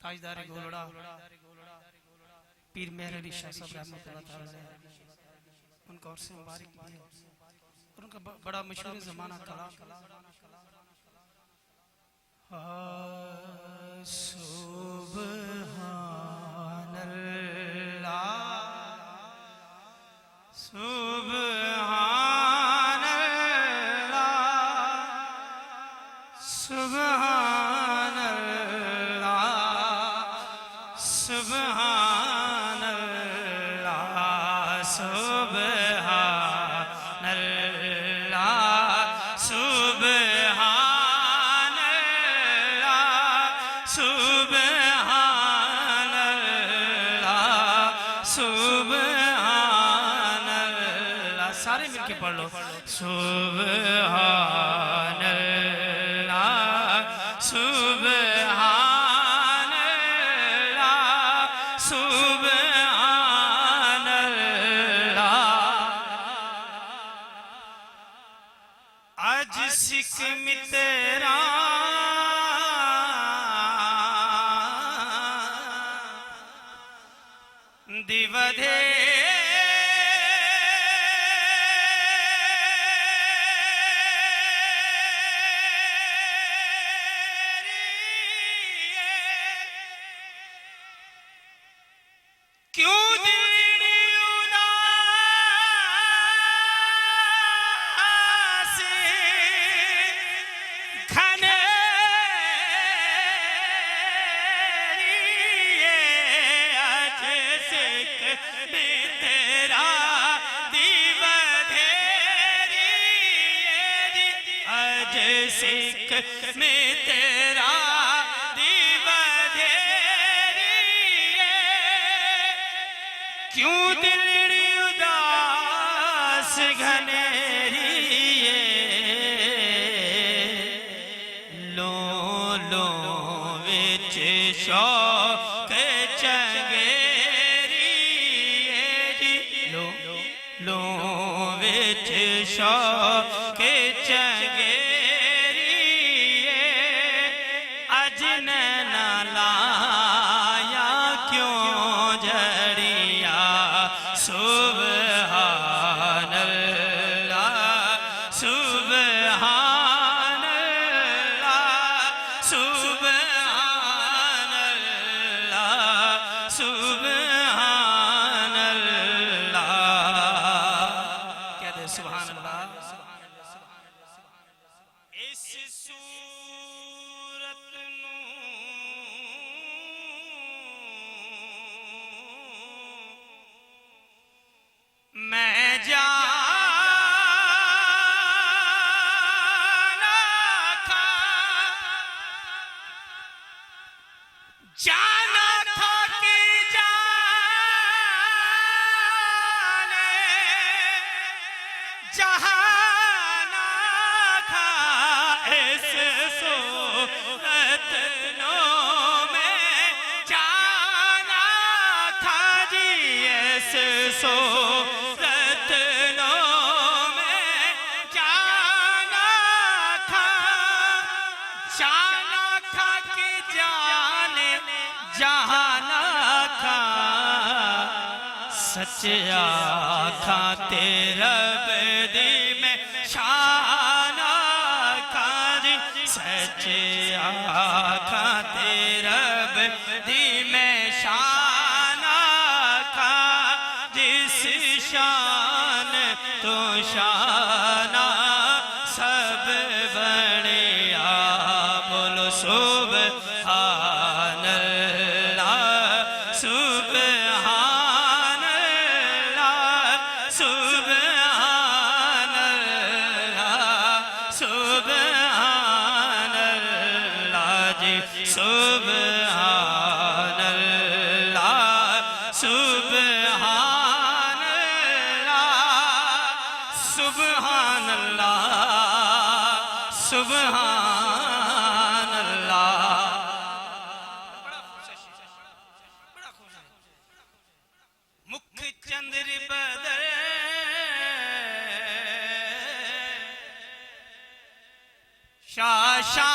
ताजदार गोलड़ा पीर मेहर अली शाह साहब रहमतुल्लाह ताला उनका और से मुबारक भी है और उनका बड़ा मशहूर ज़माना कलाम सुब्हानल्लाह सुब्हानल्लाह सुब्हानल्लाह सुब्हानल्लाह सुब्हानल्लाह सुब्हानल्लाह सुब्हानल्लाह सुब्हानल्लाह सारे मिलके पढ़ लो सुब्हानल्लाह सुब्हानल्लाह सुब्हानल्लाह आज सिख मितेरा दिवधे क्यों दिल उदास घनेरिए आज सिख तेरा दिवधेरिए आज सिख में तेरा क्यों दिल उदास घनेरिए लो लो विच शौक चंगेरिए लो लो विच शौक चंगेरिए अज नैना लाया क्यों जड़िया सुब्हानल्लाह सुब्हानल्लाह सुब्हानल्लाह सुब्हानल्लाह क्या दे सुब्हानल्लाह इस सूरत मैं जाना था कि जाने जहाना था इस सूरत में जाना था जी इस जहाना था सच आखा तेरा बदी में शाना खाजी सच आखा तेरा बदी में शाना खा जिस शान तो शाना सब बढ़िया बोलो सुब्हानल्लाह सुब्हानल्लाह सुब्हानल्लाह सुब्हानल्लाह जी सुब्हानल्लाह सुब्हानल्लाह सुब्हानल्लाह सुब्हानल्लाह मुख चंद्र बदर शाशा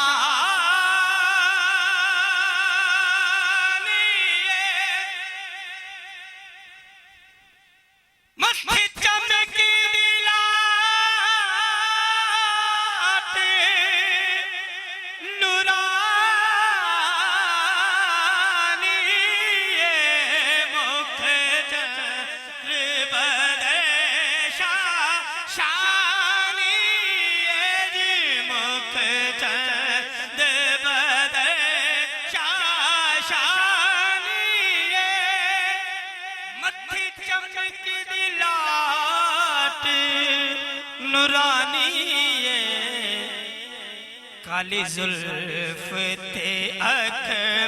काली जुल्फ ते अख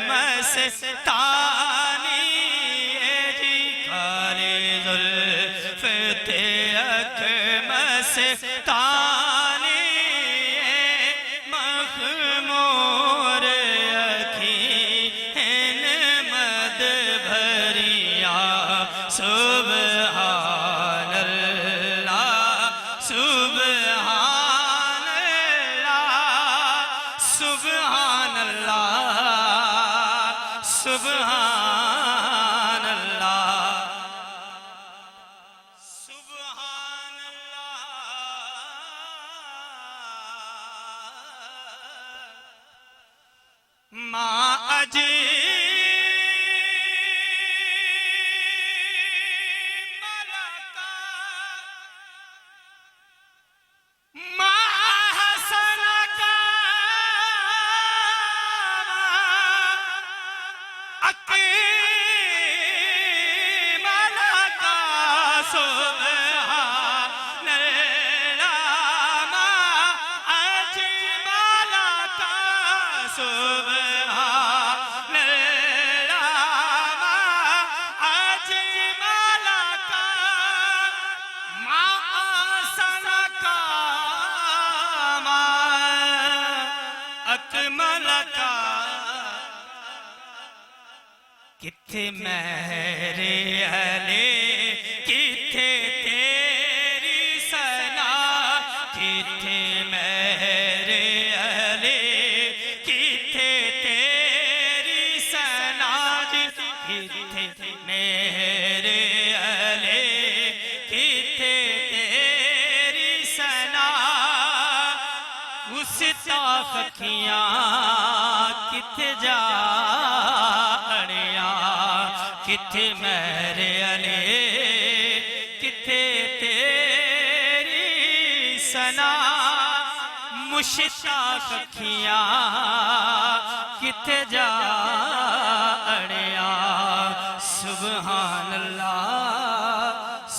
मस्तानी जी, काली जुल्फ ते अख मस्तानी मखमूर अखीं मद भरिया सुबहान अल्लाह सुबहान अल्लाह सुबहान अल्लाह सुबहान अल्लाह सुबहान अल्लाह। माँ अजी किथे मेरे अले किथे तेरी सना, किथे मेरे अले किथे तेरी सना जी, किथे मेरे अले किथे तेरी सना। उस ताकतियाँ किथे जा किथे मेरे अले किथे तेरी सना। मुश्ताक अखियाँ किथे जा अड़िया। सुबहान अल्लाह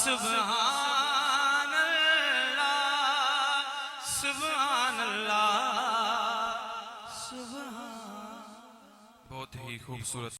सुबहान अल्लाह सुबहान अल्लाह सुबहान। बहुत ही खूबसूरत